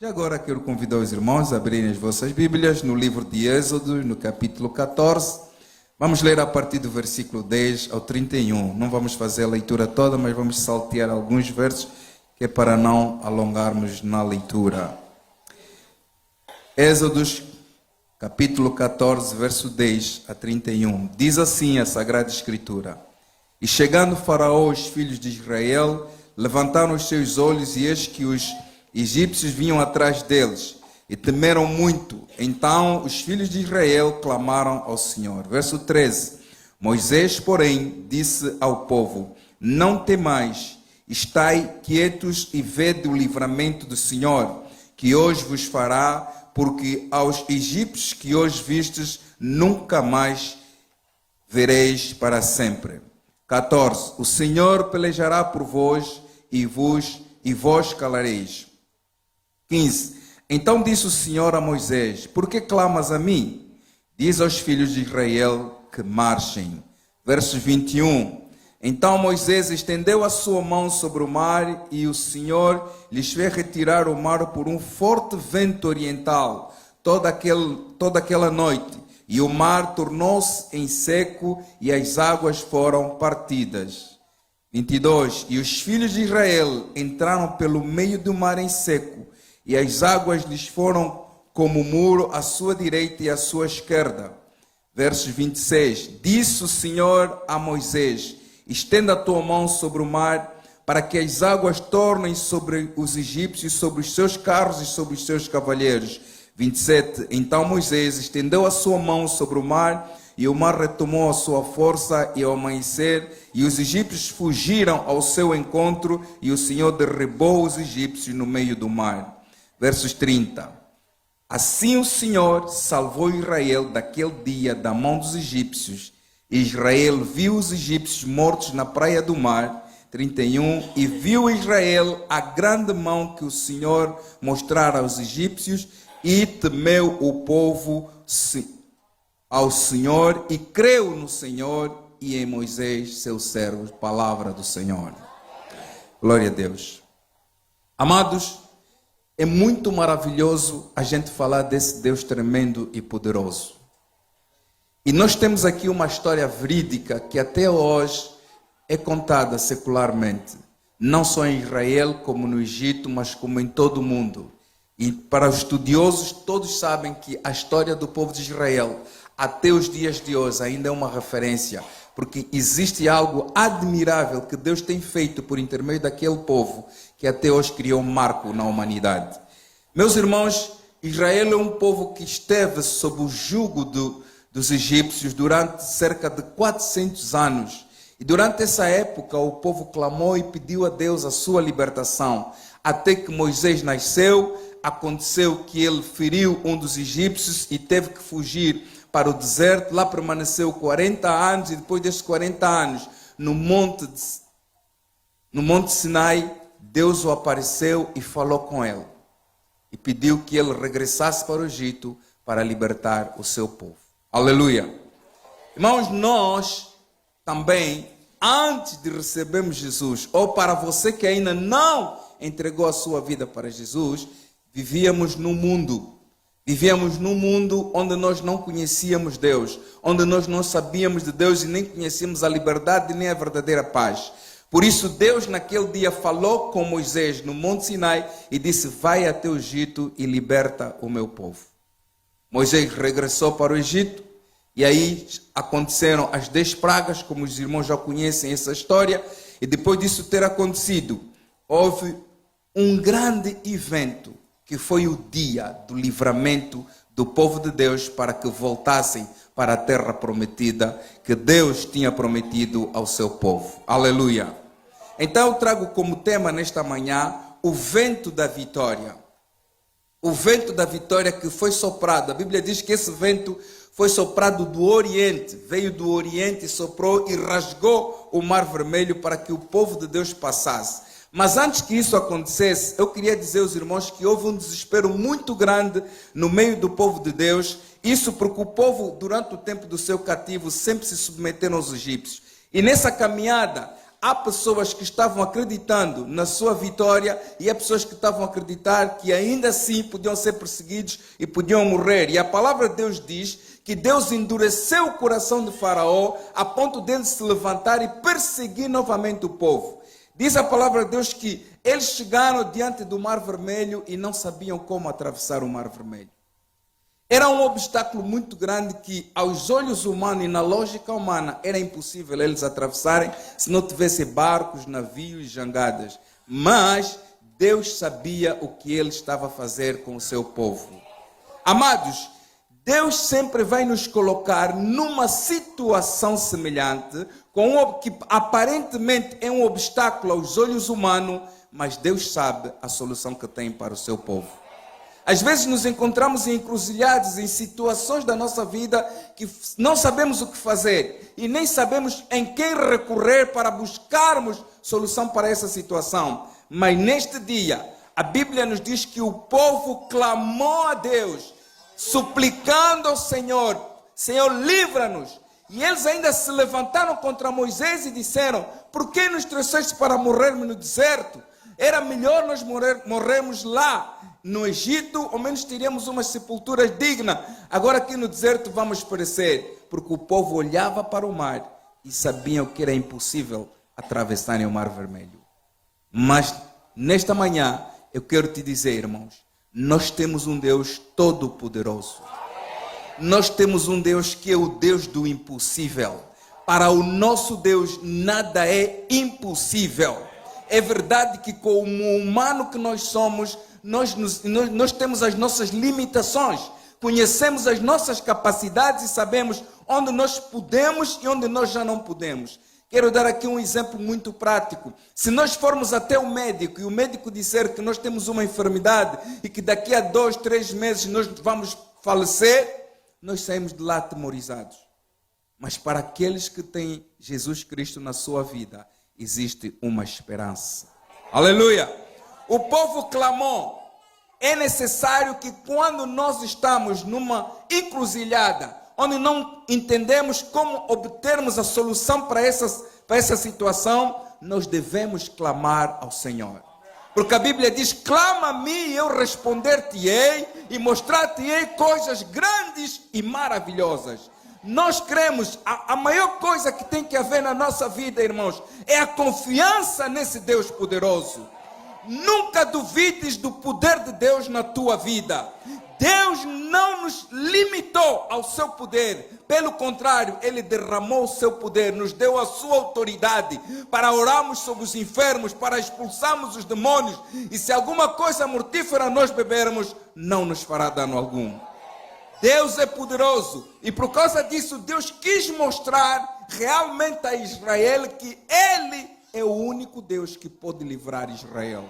E agora quero convidar os irmãos a abrirem as vossas Bíblias no livro de Êxodo, no capítulo 14. Vamos ler a partir do versículo 10 ao 31. Não vamos fazer a leitura toda, mas vamos saltear alguns versos, que é para não alongarmos na leitura. Êxodos, capítulo 14, verso 10 a 31. Diz assim a Sagrada Escritura: E chegando Faraó, os filhos de Israel levantaram os seus olhos, e eis que os egípcios vinham atrás deles, e temeram muito. Então os filhos de Israel clamaram ao Senhor. Verso 13. Moisés, porém, disse ao povo: Não temais, estai quietos e vede o livramento do Senhor, que hoje vos fará, porque aos egípcios que hoje vistes, nunca mais vereis para sempre. 14. O Senhor pelejará por vós, e vós calareis. 15. Então disse o Senhor a Moisés: Por que clamas a mim? Diz aos filhos de Israel que marchem. Verso 21. Então Moisés estendeu a sua mão sobre o mar, e o Senhor lhes fez retirar o mar por um forte vento oriental toda aquela noite, e o mar tornou-se em seco, e as águas foram partidas. 22. E os filhos de Israel entraram pelo meio do mar em seco, e as águas lhes foram como muro à sua direita e à sua esquerda. Verso 26. Disse o Senhor a Moisés: Estenda a tua mão sobre o mar, para que as águas tornem sobre os egípcios, sobre os seus carros e sobre os seus cavaleiros. 27. Então Moisés estendeu a sua mão sobre o mar, e o mar retomou a sua força, e ao amanhecer, e os egípcios fugiram ao seu encontro, e o Senhor derribou os egípcios no meio do mar. Versos 30. Assim o Senhor salvou Israel daquele dia da mão dos egípcios. Israel viu os egípcios mortos na praia do mar. 31. E viu Israel a grande mão que o Senhor mostrara aos egípcios, e temeu o povo ao Senhor, e creu no Senhor e em Moisés, seu servo. Palavra do Senhor. Glória a Deus. Amados, é muito maravilhoso a gente falar desse Deus tremendo e poderoso. E nós temos aqui uma história verídica que até hoje é contada secularmente, não só em Israel como no Egito, mas como em todo o mundo. E para os estudiosos, todos sabem que a história do povo de Israel, até os dias de hoje, ainda é uma referência, porque existe algo admirável que Deus tem feito por intermédio daquele povo, que até hoje criou um marco na humanidade. Meus irmãos, Israel é um povo que esteve sob o jugo dos egípcios durante cerca de 400 anos. E durante essa época o povo clamou e pediu a Deus a sua libertação. Até que Moisés nasceu, aconteceu que ele feriu um dos egípcios e teve que fugir para o deserto. Lá permaneceu 40 anos, e depois desses 40 anos, no Monte Sinai, Deus o apareceu e falou com ele. E pediu que ele regressasse para o Egito para libertar o seu povo. Aleluia. Irmãos, nós também, antes de recebermos Jesus, ou para você que ainda não entregou a sua vida para Jesus, vivíamos num mundo onde nós não conhecíamos Deus, onde nós não sabíamos de Deus e nem conhecíamos a liberdade nem a verdadeira paz. Por isso Deus naquele dia falou com Moisés no Monte Sinai e disse: vai até o Egito e liberta o meu povo. Moisés regressou para o Egito, e aí aconteceram as 10 pragas, como os irmãos já conhecem essa história. E depois disso ter acontecido, houve um grande evento, que foi o dia do livramento do povo de Deus, para que voltassem para a terra prometida, que Deus tinha prometido ao seu povo. Aleluia. Então eu trago como tema nesta manhã o vento da vitória. O vento da vitória que foi soprado. A Bíblia diz que esse vento foi soprado do Oriente, veio do Oriente, soprou e rasgou o Mar Vermelho para que o povo de Deus passasse. Mas antes que isso acontecesse, eu queria dizer aos irmãos que houve um desespero muito grande no meio do povo de Deus. Isso porque o povo, durante o tempo do seu cativo, sempre se submeteram aos egípcios. E nessa caminhada, há pessoas que estavam acreditando na sua vitória e há pessoas que estavam a acreditar que ainda assim podiam ser perseguidos e podiam morrer. E a palavra de Deus diz que Deus endureceu o coração de Faraó a ponto dele se levantar e perseguir novamente o povo. Diz a palavra de Deus que eles chegaram diante do Mar Vermelho e não sabiam como atravessar o Mar Vermelho. Era um obstáculo muito grande que, aos olhos humanos e na lógica humana, era impossível eles atravessarem se não tivessem barcos, navios, jangadas. Mas Deus sabia o que ele estava a fazer com o seu povo. Amados, Deus sempre vai nos colocar numa situação semelhante, que aparentemente é um obstáculo aos olhos humanos, mas Deus sabe a solução que tem para o seu povo. Às vezes nos encontramos em encruzilhadas, em situações da nossa vida que não sabemos o que fazer e nem sabemos em quem recorrer para buscarmos solução para essa situação. Mas neste dia, a Bíblia nos diz que o povo clamou a Deus, suplicando ao Senhor: Senhor, livra-nos. E eles ainda se levantaram contra Moisés e disseram: por que nos trouxeste para morrermos no deserto? Era melhor nós morrermos lá no Egito, ao menos teríamos uma sepultura digna. Agora aqui no deserto vamos perecer. Porque o povo olhava para o mar e sabiam que era impossível atravessarem o Mar Vermelho. Mas nesta manhã eu quero te dizer, irmãos, nós temos um Deus todo-poderoso. Nós temos um Deus que é o Deus do impossível. Para o nosso Deus nada é impossível. É verdade que como humano que nós somos, nós temos as nossas limitações, conhecemos as nossas capacidades e sabemos onde nós podemos e onde nós já não podemos. Quero dar aqui um exemplo muito prático. Se nós formos até o médico e o médico disser que nós temos uma enfermidade e que daqui a 2, 3 meses nós vamos falecer, nós saímos de lá atemorizados. Mas para aqueles que têm Jesus Cristo na sua vida, existe uma esperança. Aleluia! O povo clamou. É necessário que quando nós estamos numa encruzilhada, onde não entendemos como obtermos a solução para essa situação, nós devemos clamar ao Senhor. Porque a Bíblia diz: clama a mim e eu responder-te-ei e mostrar-te-ei coisas grandes e maravilhosas. Nós cremos, a maior coisa que tem que haver na nossa vida, irmãos, é a confiança nesse Deus poderoso. Nunca duvides do poder de Deus na tua vida. Deus não nos limitou ao seu poder. Pelo contrário, Ele derramou o seu poder, nos deu a sua autoridade para orarmos sobre os enfermos, para expulsarmos os demônios. E se alguma coisa mortífera nós bebermos, não nos fará dano algum. Deus é poderoso e por causa disso Deus quis mostrar realmente a Israel que Ele é o único Deus que pode livrar Israel.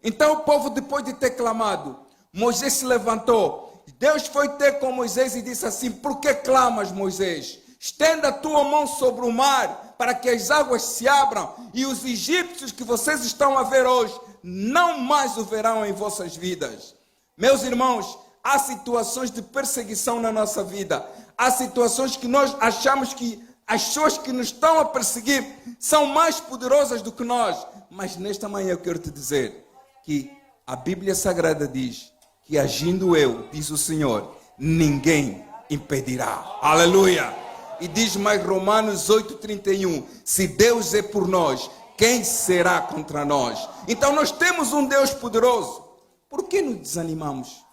Então o povo, depois de ter clamado, Moisés se levantou. Deus foi ter com Moisés e disse assim: por que clamas, Moisés? Estenda a tua mão sobre o mar para que as águas se abram e os egípcios que vocês estão a ver hoje não mais o verão em vossas vidas. Meus irmãos, há situações de perseguição na nossa vida. Há situações que nós achamos que as pessoas que nos estão a perseguir são mais poderosas do que nós. Mas nesta manhã eu quero te dizer que a Bíblia Sagrada diz que agindo eu, diz o Senhor, ninguém impedirá. Aleluia! E diz mais Romanos 8:31, se Deus é por nós, quem será contra nós? Então nós temos um Deus poderoso. Por que nos desanimamos?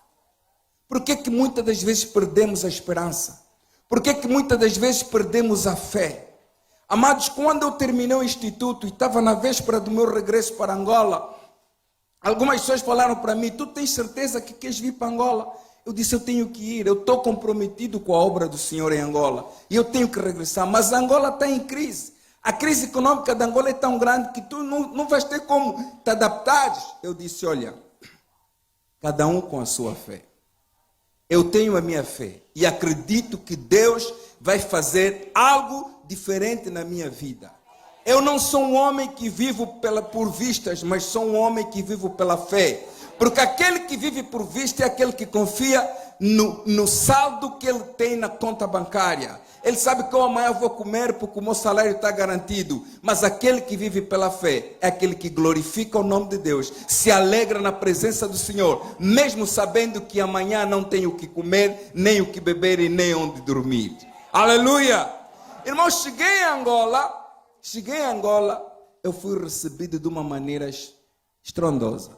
Por que muitas das vezes perdemos a esperança? Por que muitas das vezes perdemos a fé? Amados, quando eu terminei o instituto e estava na véspera do meu regresso para Angola, algumas pessoas falaram para mim: tu tens certeza que queres vir para Angola? Eu disse: eu tenho que ir, eu estou comprometido com a obra do Senhor em Angola e eu tenho que regressar, mas Angola está em crise. A crise econômica de Angola é tão grande que tu não vais ter como te adaptares. Eu disse: olha, cada um com a sua fé. Eu tenho a minha fé e acredito que Deus vai fazer algo diferente na minha vida. Eu não sou um homem que vivo por vistas, mas sou um homem que vivo pela fé. Porque aquele que vive por vista é aquele que confia no saldo que ele tem na conta bancária. Ele sabe que eu amanhã vou comer porque o meu salário está garantido. Mas aquele que vive pela fé é aquele que glorifica o nome de Deus, se alegra na presença do Senhor, mesmo sabendo que amanhã não tem o que comer, nem o que beber e nem onde dormir. Aleluia! Irmãos, cheguei em Angola, eu fui recebido de uma maneira estrondosa.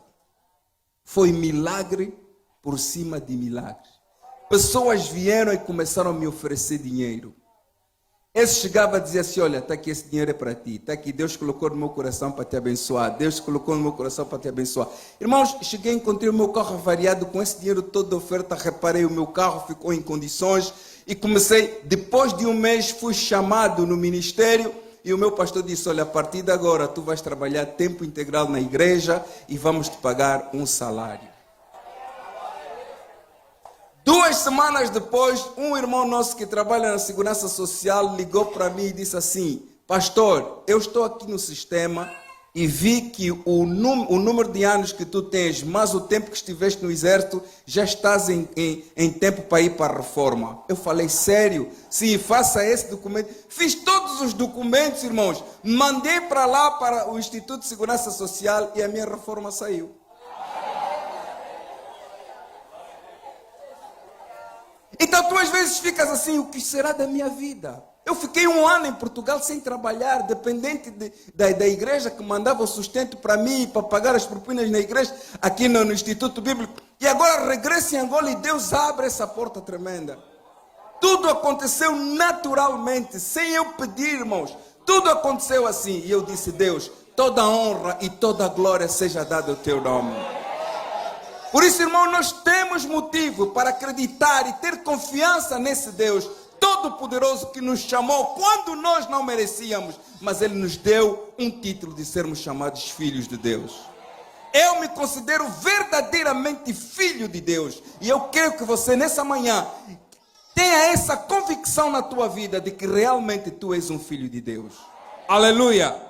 Foi milagre por cima de milagres. Pessoas vieram e começaram a me oferecer dinheiro. Esse chegava e dizia assim: olha, está aqui, esse dinheiro é para ti. Está aqui, Deus colocou no meu coração para te abençoar. Deus colocou no meu coração para te abençoar. Irmãos, cheguei, encontrei o meu carro avariado com esse dinheiro todo de oferta. Reparei, o meu carro ficou em condições. E comecei, depois de um mês, fui chamado no ministério. E o meu pastor disse: olha, a partir de agora tu vais trabalhar tempo integral na igreja e vamos te pagar um salário. 2 semanas depois, um irmão nosso que trabalha na segurança social ligou para mim e disse assim: pastor, eu estou aqui no sistema e vi que o número de anos que tu tens, mais o tempo que estiveste no exército, já estás em tempo para ir para a reforma. Eu falei: sério? Sim, faça esse documento. Fiz todos os documentos, irmãos, mandei para lá, para o Instituto de Segurança Social, e a minha reforma saiu. Então tu às vezes ficas assim: o que será da minha vida? Eu fiquei 1 ano em Portugal sem trabalhar, dependente da igreja que mandava o sustento para mim, para pagar as propinas na igreja, aqui no Instituto Bíblico. E agora regresso em Angola e Deus abre essa porta tremenda. Tudo aconteceu naturalmente, sem eu pedir, irmãos. Tudo aconteceu assim. E eu disse: Deus, toda honra e toda glória seja dada ao teu nome. Por isso, irmão, nós temos motivo para acreditar e ter confiança nesse Deus Todo-Poderoso que nos chamou quando nós não merecíamos, mas Ele nos deu um título de sermos chamados filhos de Deus. Eu me considero verdadeiramente filho de Deus, e eu quero que você nessa manhã tenha essa convicção na tua vida de que realmente tu és um filho de Deus. Aleluia!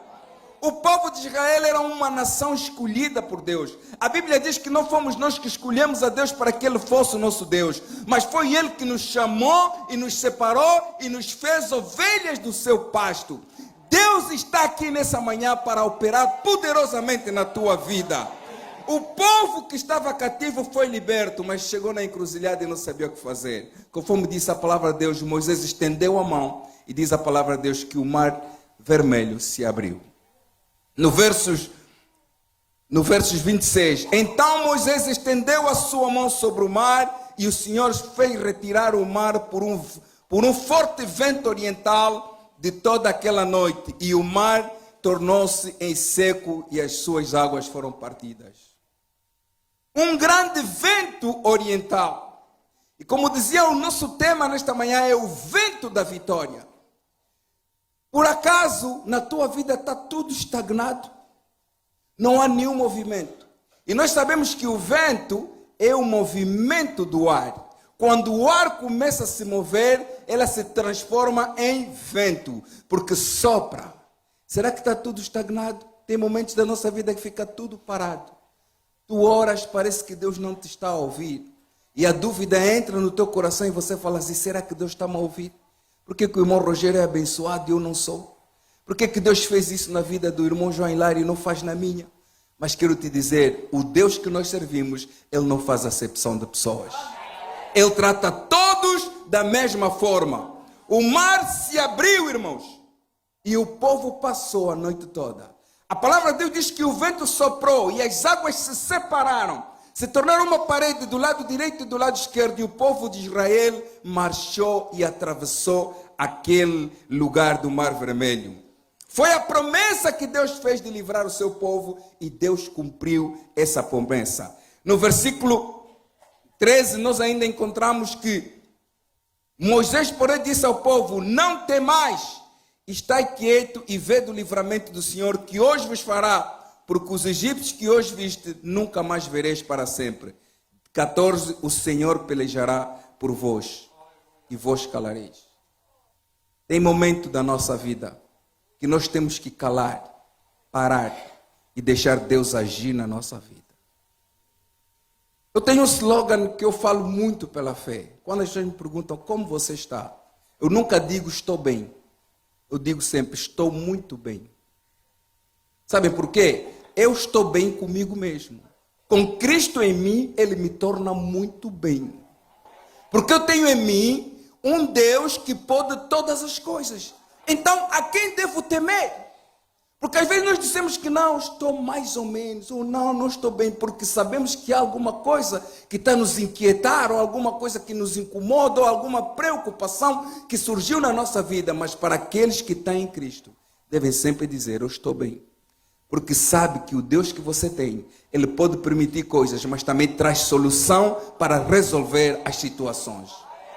O povo de Israel era uma nação escolhida por Deus. A Bíblia diz que não fomos nós que escolhemos a Deus para que Ele fosse o nosso Deus, mas foi Ele que nos chamou e nos separou e nos fez ovelhas do seu pasto. Deus está aqui nessa manhã para operar poderosamente na tua vida. O povo que estava cativo foi liberto, mas chegou na encruzilhada e não sabia o que fazer. Conforme disse a palavra de Deus, Moisés estendeu a mão e diz a palavra de Deus que o mar vermelho se abriu. No versos 26, então Moisés estendeu a sua mão sobre o mar e o Senhor fez retirar o mar por um forte vento oriental de toda aquela noite, e o mar tornou-se em seco e as suas águas foram partidas. Um grande vento oriental. E como dizia o nosso tema nesta manhã, é o vento da vitória. Por acaso, na tua vida está tudo estagnado? Não há nenhum movimento. E nós sabemos que o vento é o movimento do ar. Quando o ar começa a se mover, ela se transforma em vento, porque sopra. Será que está tudo estagnado? Tem momentos da nossa vida que fica tudo parado. Tu oras, parece que Deus não te está a ouvir. E a dúvida entra no teu coração e você fala assim: será que Deus está a ouvir? Por que o irmão Rogério é abençoado e eu não sou? Por que Deus fez isso na vida do irmão João Hilário e não faz na minha? Mas quero te dizer, o Deus que nós servimos, Ele não faz acepção de pessoas. Ele trata todos da mesma forma. O mar se abriu, irmãos, e o povo passou a noite toda. A palavra de Deus diz que o vento soprou e as águas se separaram. Se tornaram uma parede do lado direito e do lado esquerdo, e o povo de Israel marchou e atravessou aquele lugar do Mar Vermelho. Foi a promessa que Deus fez de livrar o seu povo, e Deus cumpriu essa promessa. No versículo 13, nós ainda encontramos que Moisés, porém, disse ao povo: não temais, estai quieto e vede o livramento do Senhor, que hoje vos fará. Porque os egípcios que hoje viste, nunca mais vereis para sempre. 14, o Senhor pelejará por vós, e vós calareis. Tem momento da nossa vida que nós temos que calar, parar e deixar Deus agir na nossa vida. Eu tenho um slogan que eu falo muito pela fé. Quando as pessoas me perguntam como você está, eu nunca digo estou bem. Eu digo sempre estou muito bem. Sabem por quê? Eu estou bem comigo mesmo. Com Cristo em mim, Ele me torna muito bem. Porque eu tenho em mim um Deus que pode todas as coisas. Então, a quem devo temer? Porque às vezes nós dizemos que não, estou mais ou menos, ou não estou bem, porque sabemos que há alguma coisa que está nos inquietar, ou alguma coisa que nos incomoda, ou alguma preocupação que surgiu na nossa vida. Mas para aqueles que estão em Cristo, devem sempre dizer, eu estou bem. Porque sabe que o Deus que você tem, Ele pode permitir coisas, mas também traz solução para resolver as situações.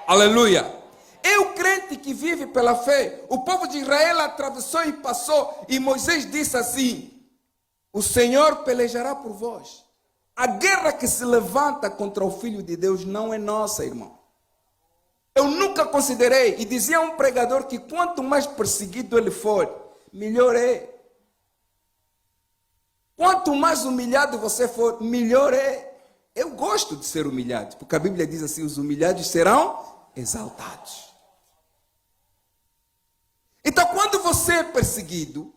Aleluia! É o crente que vive pela fé. O povo de Israel atravessou e passou, e Moisés disse assim, o Senhor pelejará por vós. A guerra que se levanta contra o Filho de Deus não é nossa, irmão. Eu nunca considerei, e dizia um pregador que quanto mais perseguido ele for, melhor é. Quanto mais humilhado você for, melhor é. Eu gosto de ser humilhado, porque a Bíblia diz assim, os humilhados serão exaltados. Então, quando você é perseguido,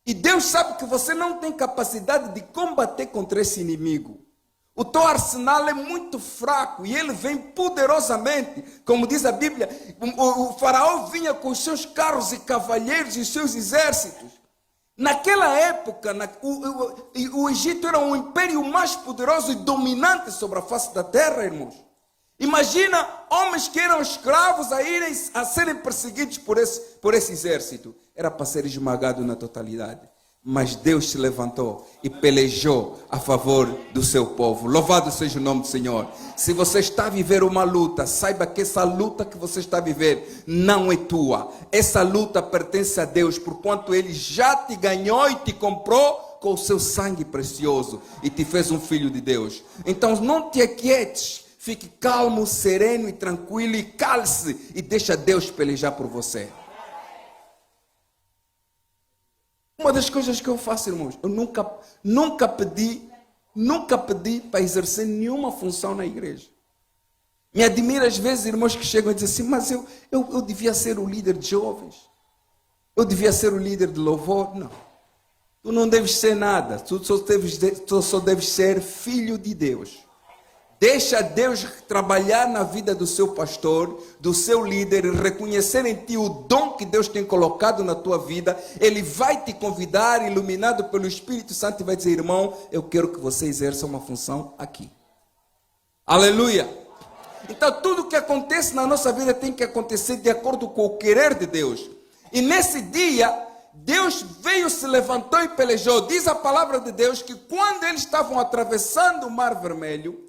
e Deus sabe que você não tem capacidade de combater contra esse inimigo, o teu arsenal é muito fraco, e ele vem poderosamente, como diz a Bíblia, o faraó vinha com os seus carros e cavalheiros e os seus exércitos. Naquela época, o Egito era o império mais poderoso e dominante sobre a face da terra, irmãos. Imagina homens que eram escravos a serem perseguidos por esse exército. Era para ser esmagado na totalidade. Mas Deus se levantou e pelejou a favor do seu povo. Louvado seja o nome do Senhor. Se você está a viver uma luta, saiba que essa luta que você está a viver não é tua. Essa luta pertence a Deus, porquanto Ele já te ganhou e te comprou com o seu sangue precioso e te fez um filho de Deus. Então não te aquietes, fique calmo, sereno e tranquilo e cale-se e deixa Deus pelejar por você. Uma das coisas que eu faço, irmãos, eu nunca pedi para exercer nenhuma função na igreja. Me admira às vezes irmãos que chegam e dizem assim, mas eu devia ser o líder de jovens. Eu devia ser o líder de louvor. Não. Tu não deves ser nada. Tu só deves ser filho de Deus. Deixa Deus trabalhar na vida do seu pastor, do seu líder, e reconhecer em ti o dom que Deus tem colocado na tua vida. Ele vai te convidar, iluminado pelo Espírito Santo, e vai dizer, irmão, eu quero que você exerça uma função aqui. Aleluia! Então tudo que acontece na nossa vida tem que acontecer de acordo com o querer de Deus. E nesse dia, Deus veio, se levantou e pelejou. Diz a palavra de Deus que quando eles estavam atravessando o Mar Vermelho,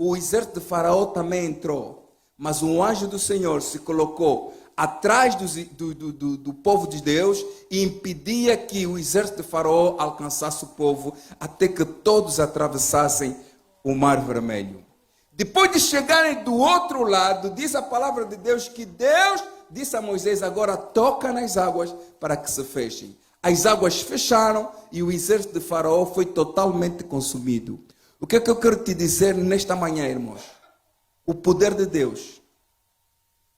o exército de Faraó também entrou, mas um anjo do Senhor se colocou atrás do povo de Deus e impedia que o exército de Faraó alcançasse o povo, até que todos atravessassem o Mar Vermelho. Depois de chegarem do outro lado, diz a palavra de Deus que Deus disse a Moisés, agora toca nas águas para que se fechem. As águas fecharam e o exército de Faraó foi totalmente consumido. O que é que eu quero te dizer nesta manhã, irmãos? O poder de Deus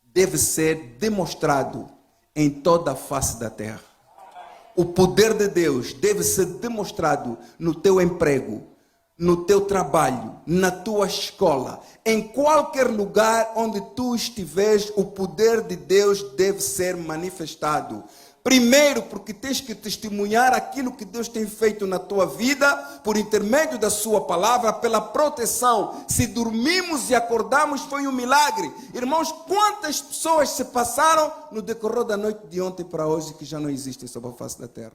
deve ser demonstrado em toda a face da terra. O poder de Deus deve ser demonstrado no teu emprego, no teu trabalho, na tua escola, em qualquer lugar onde tu estiveres, o poder de Deus deve ser manifestado. Primeiro, porque tens que testemunhar aquilo que Deus tem feito na tua vida, por intermédio da sua palavra, pela proteção. Se dormimos e acordamos, foi um milagre. Irmãos, quantas pessoas se passaram no decorrer da noite de ontem para hoje que já não existem sobre a face da terra?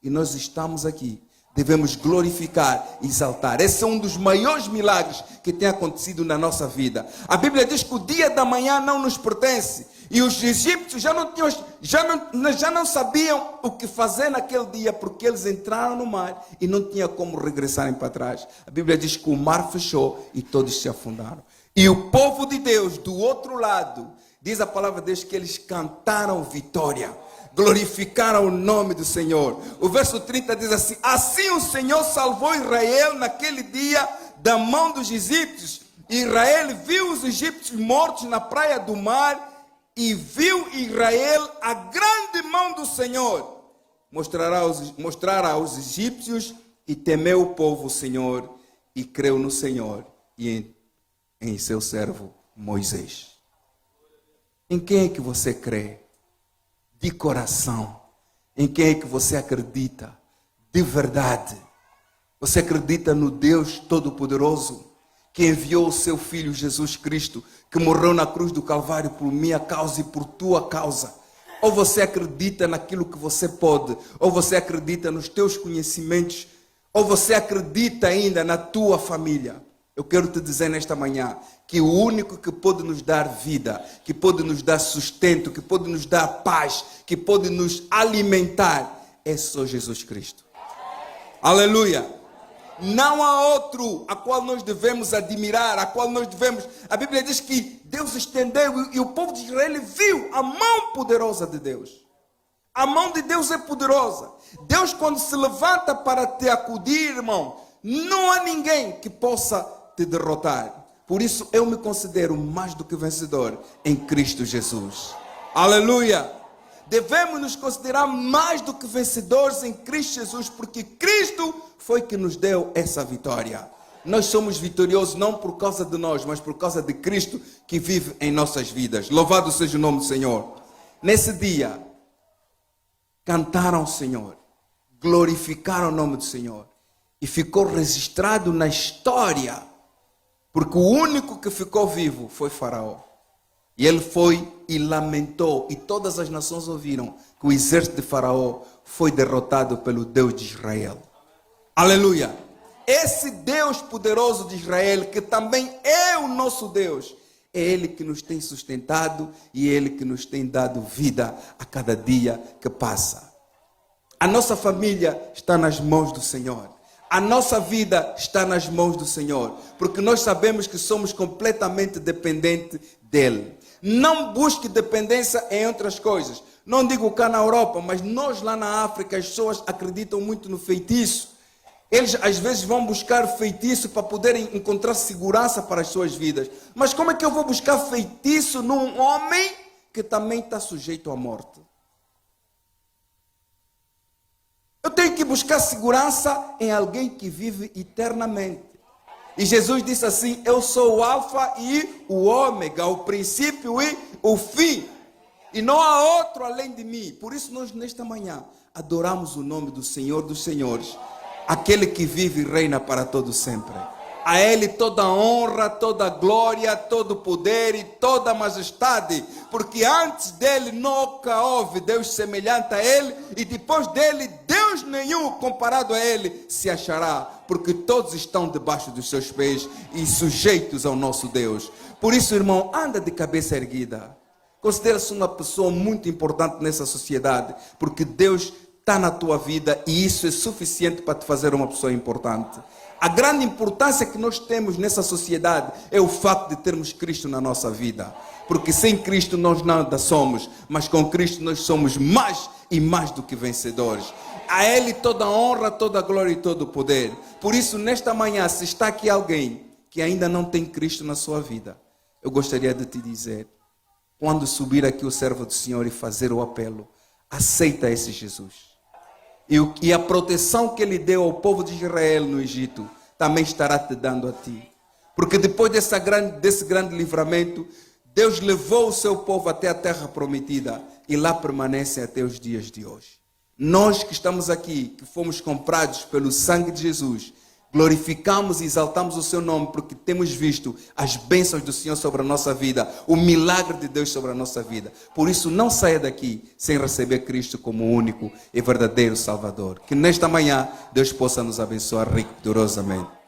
E nós estamos aqui. Devemos glorificar e exaltar. Esse é um dos maiores milagres que tem acontecido na nossa vida. A Bíblia diz que o dia da manhã não nos pertence. E os egípcios já não sabiam o que fazer naquele dia, porque eles entraram no mar e não tinha como regressarem para trás. A Bíblia diz que o mar fechou e todos se afundaram. E o povo de Deus, do outro lado, diz a palavra de Deus que eles cantaram vitória. glorificaram o nome do Senhor. O verso 30 diz assim: assim o Senhor salvou Israel naquele dia da mão dos egípcios. Israel viu os egípcios mortos na praia do mar, e viu Israel a grande mão do Senhor mostrar aos egípcios, e temeu o povo o Senhor, e creu no Senhor e em seu servo Moisés. Em quem é que você crê? De coração. Em quem é que você acredita? De verdade. Você acredita no Deus Todo-Poderoso, que enviou o seu Filho Jesus Cristo, que morreu na cruz do Calvário por minha causa e por tua causa? Ou você acredita naquilo que você pode? Ou você acredita nos teus conhecimentos? Ou você acredita ainda na tua família? Eu quero te dizer nesta manhã que o único que pode nos dar vida, que pode nos dar sustento, que pode nos dar paz, que pode nos alimentar, é só Jesus Cristo. Aleluia! Não há outro a qual nós devemos admirar, a qual nós devemos... A Bíblia diz que Deus estendeu e o povo de Israel viu a mão poderosa de Deus. A mão de Deus é poderosa. Deus, quando se levanta para te acudir, irmão, não há ninguém que possa te derrotar. Por isso eu me considero mais do que vencedor em Cristo Jesus. Aleluia! Devemos nos considerar mais do que vencedores em Cristo Jesus, porque Cristo foi que nos deu essa vitória. Nós somos vitoriosos não por causa de nós, mas por causa de Cristo que vive em nossas vidas. Louvado seja o nome do Senhor. Nesse dia, cantaram ao Senhor, glorificaram o nome do Senhor, e ficou registrado na história, porque o único que ficou vivo foi Faraó. E ele foi e lamentou, e todas as nações ouviram que o exército de Faraó foi derrotado pelo Deus de Israel. Aleluia! Esse Deus poderoso de Israel, que também é o nosso Deus, é Ele que nos tem sustentado e é Ele que nos tem dado vida a cada dia que passa. A nossa família está nas mãos do Senhor. A nossa vida está nas mãos do Senhor, porque nós sabemos que somos completamente dependentes dEle. Não busque dependência em outras coisas. Não digo cá na Europa, mas nós lá na África, as pessoas acreditam muito no feitiço. Eles às vezes vão buscar feitiço para poderem encontrar segurança para as suas vidas. Mas como é que eu vou buscar feitiço num homem que também está sujeito à morte? Eu tenho que buscar segurança em alguém que vive eternamente. E Jesus disse assim: eu sou o alfa e o ômega, o princípio e o fim. E não há outro além de mim. Por isso nós nesta manhã adoramos o nome do Senhor dos Senhores, aquele que vive e reina para todo sempre. A Ele toda honra, toda glória, todo poder e toda majestade, porque antes dele nunca houve Deus semelhante a Ele, e depois dele Deus nenhum comparado a Ele se achará, porque todos estão debaixo dos seus pés e sujeitos ao nosso Deus. Por isso, irmão, anda de cabeça erguida. Considera-se uma pessoa muito importante nessa sociedade, porque Deus está na tua vida e isso é suficiente para te fazer uma pessoa importante. A grande importância que nós temos nessa sociedade é o fato de termos Cristo na nossa vida. Porque sem Cristo nós nada somos, mas com Cristo nós somos mais e mais do que vencedores. A Ele toda a honra, toda a glória e todo o poder. Por isso, nesta manhã, se está aqui alguém que ainda não tem Cristo na sua vida, eu gostaria de te dizer, quando subir aqui o servo do Senhor e fazer o apelo, aceita esse Jesus. E a proteção que Ele deu ao povo de Israel no Egito, também estará te dando a ti. Porque depois desse grande livramento, Deus levou o seu povo até a terra prometida e lá permanecem até os dias de hoje. Nós que estamos aqui, que fomos comprados pelo sangue de Jesus, glorificamos e exaltamos o seu nome porque temos visto as bênçãos do Senhor sobre a nossa vida, o milagre de Deus sobre a nossa vida. Por isso, não saia daqui sem receber Cristo como único e verdadeiro Salvador. Que nesta manhã Deus possa nos abençoar rico e poderosamente.